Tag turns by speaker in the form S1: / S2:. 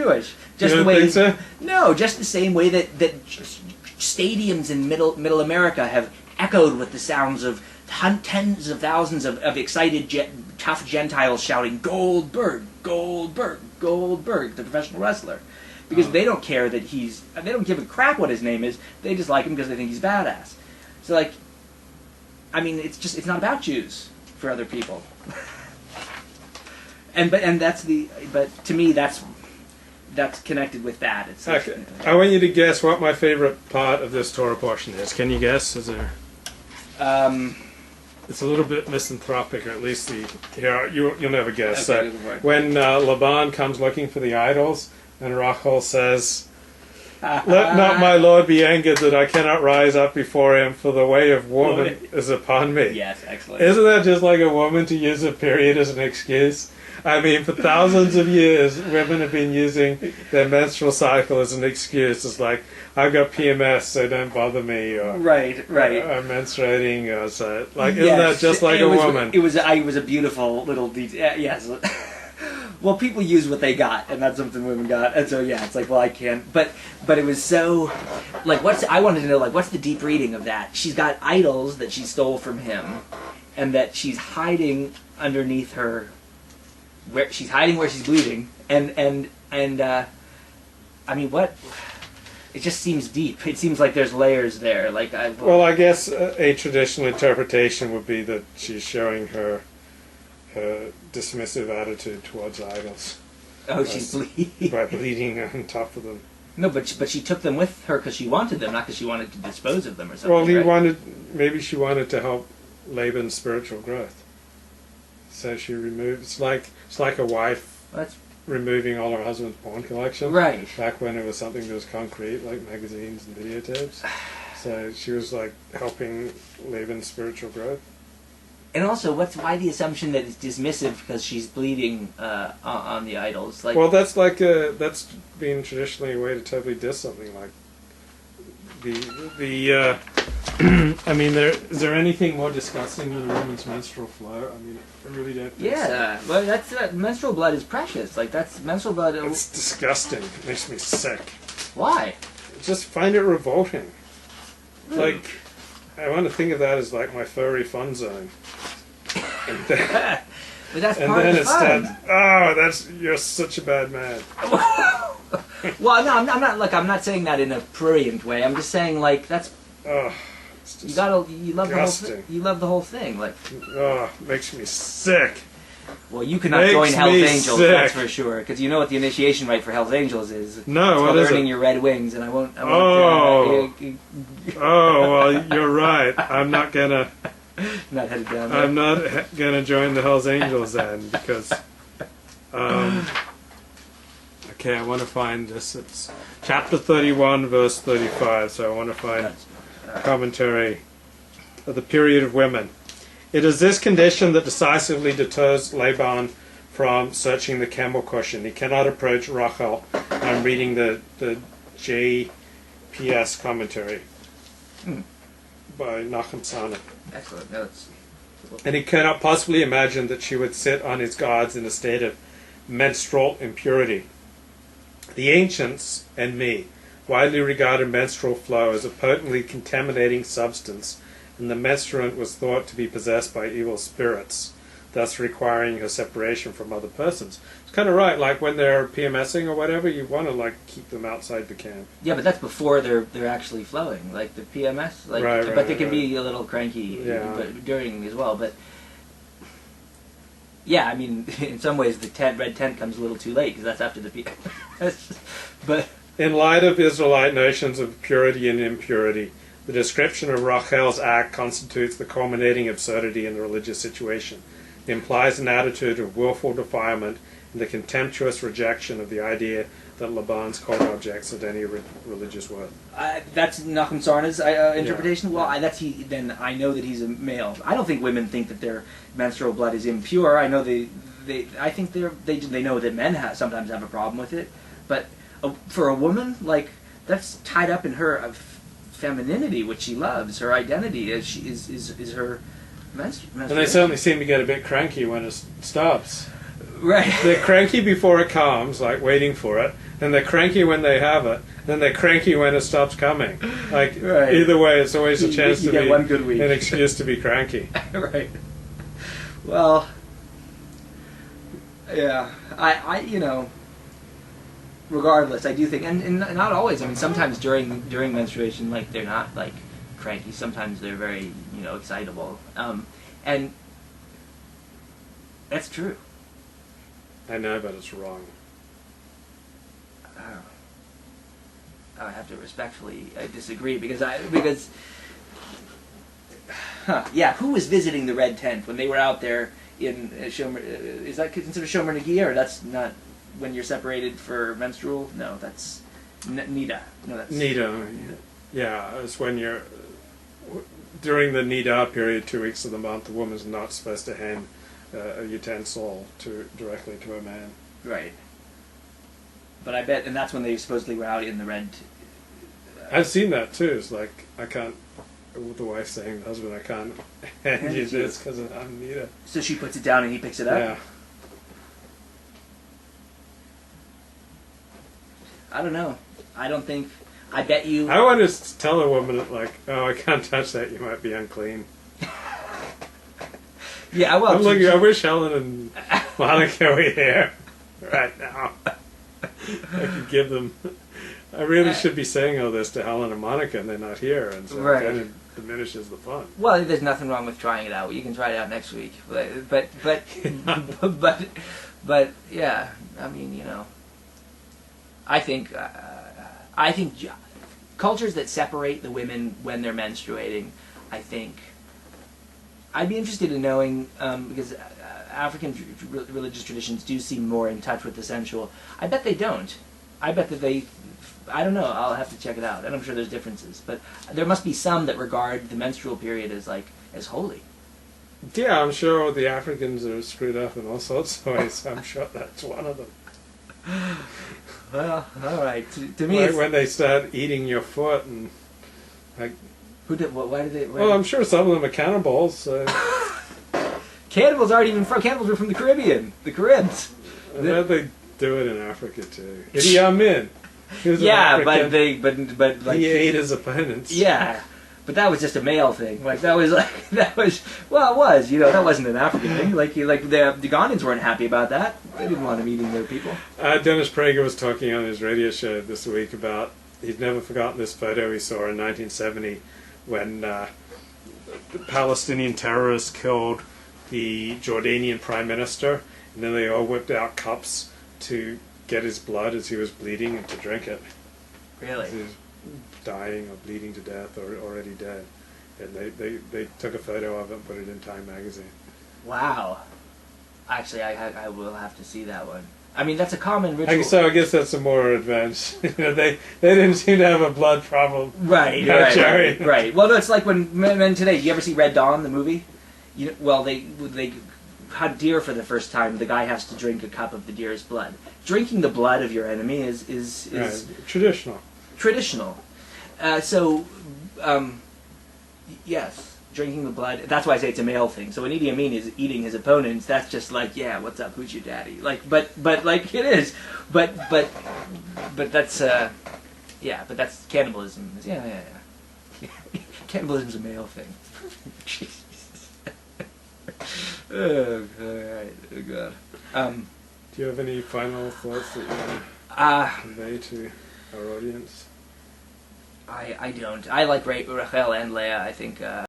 S1: Jewish. Just
S2: you
S1: the way.
S2: Think so?
S1: No, just the same way that stadiums in Middle America have echoed with the sounds of tens of thousands of excited, tough Gentiles shouting "Goldberg, Goldberg, Goldberg," the professional wrestler, because they don't care that they don't give a crap what his name is. They just like him because they think he's badass. So like, I mean, it's not about Jews for other people. But to me that's connected with that. It's
S2: okay. I want you to guess what my favorite part of this Torah portion is. Can you guess? Is there? It's a little bit misanthropic, or at least you'll never guess.
S1: Okay,
S2: when Laban comes looking for the idols, and Rachel says, "Let not my Lord be angered that I cannot rise up before him, for the way of woman is upon me."
S1: Yes, excellent.
S2: Isn't that just like a woman to use a period as an excuse? I mean, for thousands of years, women have been using their menstrual cycle as an excuse. It's like, I've got PMS, so don't bother me. Or,
S1: right.
S2: I'm menstruating. Or so. Like, isn't that just like a woman?
S1: It was a beautiful little detail. Yes. Well, people use what they got, and that's something women got. And so, yeah, it's like, well, I can't. But it was so, like, I wanted to know, like, what's the deep reading of that? She's got idols that she stole from him, and that she's hiding underneath her. Where she's hiding, where she's bleeding, and I mean, what? It just seems deep. It seems like there's layers there. Like
S2: well, I guess a traditional interpretation would be that she's showing her dismissive attitude towards idols.
S1: Oh, she's bleeding
S2: by bleeding on top of them.
S1: No, but she took them with her because she wanted them, not because she wanted to dispose of them or something.
S2: Well, maybe she wanted to help Laban's spiritual growth. So she removed. It's like a wife removing all her husband's porn collection.
S1: Right.
S2: Back when it was something that was concrete, like magazines and videotapes. So she was like helping Laban's spiritual growth.
S1: And also, why the assumption that it's dismissive because she's bleeding on the idols? Like,
S2: well, that's been traditionally a way to totally diss something. Like I mean, is there anything more disgusting than a woman's menstrual flow? I mean, I really don't think so.
S1: Well, that's menstrual blood is precious. Like, that's menstrual blood.
S2: It's disgusting. It makes me sick.
S1: Why?
S2: I just find it revolting. Like, I want to think of that as like my furry fun zone. And then,
S1: but that's part of the fun.
S2: You're such a bad man.
S1: Well, no, I'm not. Like, I'm not saying that in a prurient way. I'm just saying, like, that's. You love the whole thing. Like,
S2: makes me sick.
S1: Well, you cannot join Hell's Angels, that's for sure, because you know what the initiation rite for Hell's Angels is.
S2: No, what is it?
S1: Earning your red wings, and I won't.
S2: Well, you're right. I'm not gonna.
S1: Not headed down there.
S2: I'm not gonna join the Hell's Angels then, because. Okay, I want to find this. It's chapter 31, verse 35. So I want to find commentary of the period of women. It is this condition that decisively deters Laban from searching the camel cushion. He cannot approach Rachel. I'm reading the JPS commentary by Nachum Sana.
S1: Excellent notes.
S2: And he cannot possibly imagine that she would sit on his guards in a state of menstrual impurity. The ancients, and me, widely regarded menstrual flow as a potently contaminating substance, and the menstruant was thought to be possessed by evil spirits, thus requiring her separation from other persons. It's kind of right, like when they're PMSing or whatever, you want to like keep them outside the camp.
S1: Yeah, but that's before they're actually flowing, like the PMS. Like, but they can be a little cranky during as well. But yeah, I mean, in some ways, the red tent comes a little too late because that's after the PMS. But
S2: in light of Israelite notions of purity and impurity, the description of Rachel's act constitutes the culminating absurdity in the religious situation. It implies an attitude of willful defilement and the contemptuous rejection of the idea that Laban's cult objects had any religious worth.
S1: That's Nachum Sarna's interpretation. Yeah. Well, then I know that he's a male. I don't think women think that their menstrual blood is impure. I know I think they know that men sometimes have a problem with it, but for a woman, like, that's tied up in her femininity, which she loves. Her identity is her menstruation.
S2: And they certainly seem to get a bit cranky when it stops.
S1: Right.
S2: They're cranky before it comes, like waiting for it, and they're cranky when they have it, then they're cranky when it stops coming. Like, either way, it's always a chance to
S1: get
S2: be
S1: one good week.
S2: an excuse to be cranky.
S1: Right. Well, yeah, I regardless, I do think, and not always. I mean, sometimes during menstruation, like they're not like cranky. Sometimes they're very excitable, and that's true.
S2: I know, but it's wrong.
S1: I have to respectfully disagree because yeah, who was visiting the red tent when they were out there in Shomer? Is that considered Shomer Nagia, or that's not when you're separated for menstrual? No, that's Nida. No, that's
S2: Nida. Yeah, it's when you're during the Nida period, 2 weeks of the month. The woman's not supposed to hand a utensil directly to a man.
S1: Right. But I bet, and that's when they supposedly were out in the red.
S2: I've seen that too. It's like, I can't, the wife saying to the husband, I can't hand you this because I'm Nida.
S1: So she puts it down and he picks it up?
S2: Yeah.
S1: I don't know. I bet you.
S2: I want to tell a woman, like, oh, I can't touch that, you might be unclean.
S1: Yeah, well.
S2: I wish Helen and Monica were here right now. I could give them. I really should be saying all this to Helen and Monica, and they're not here, and so it kind of diminishes the fun.
S1: Well, there's nothing wrong with trying it out. You can try it out next week, but yeah. I mean, I think cultures that separate the women when they're menstruating, I think. I'd be interested in knowing, because African religious traditions do seem more in touch with the sensual. I bet they don't. I bet that they... I don't know. I'll have to check it out. And I'm sure there's differences. But there must be some that regard the menstrual period as holy.
S2: Yeah, I'm sure the Africans are screwed up in all sorts of ways. I'm sure that's one of them.
S1: Well, all right. To me,
S2: like when they start eating your foot and... like.
S1: Who did? Why did they?
S2: Well, I'm sure some of them are cannibals. So.
S1: Cannibals aren't even from. Cannibals are from the Caribbean, the Caribs.
S2: I bet they do it in Africa too. Idi Amin.
S1: Yeah, but like
S2: he ate his opponents.
S1: Yeah, but that was just a male thing. Like that was well, it was. That wasn't an African thing. Like the Ugandans weren't happy about that. They didn't want him eating their people.
S2: Dennis Prager was talking on his radio show this week about he'd never forgotten this photo he saw in 1970. When the Palestinian terrorists killed the Jordanian prime minister, and then they all whipped out cups to get his blood as he was bleeding and to drink it.
S1: Really?
S2: He was dying or bleeding to death or already dead. And they took a photo of it and put it in Time magazine.
S1: Wow. Actually, I will have to see that one. I mean, that's a common ritual.
S2: So I guess that's a more advanced. They didn't seem to have a blood problem.
S1: Right. Well, no, it's like when Men Today. You ever see Red Dawn, the movie? Well, they hunt deer for the first time. The guy has to drink a cup of the deer's blood. Drinking the blood of your enemy is
S2: right. Traditional.
S1: Yes. Drinking the blood. That's why I say it's a male thing. So when Idi Amin is eating his opponents, that's just like, yeah, what's up? Who's your daddy? Like, but like it is. But that's yeah. But that's cannibalism. Yeah. Cannibalism's a male thing. Jesus. Oh, all right. Oh God.
S2: Do you have any final thoughts that you want to convey to our audience?
S1: I don't. I like Rachel and Leah. I think.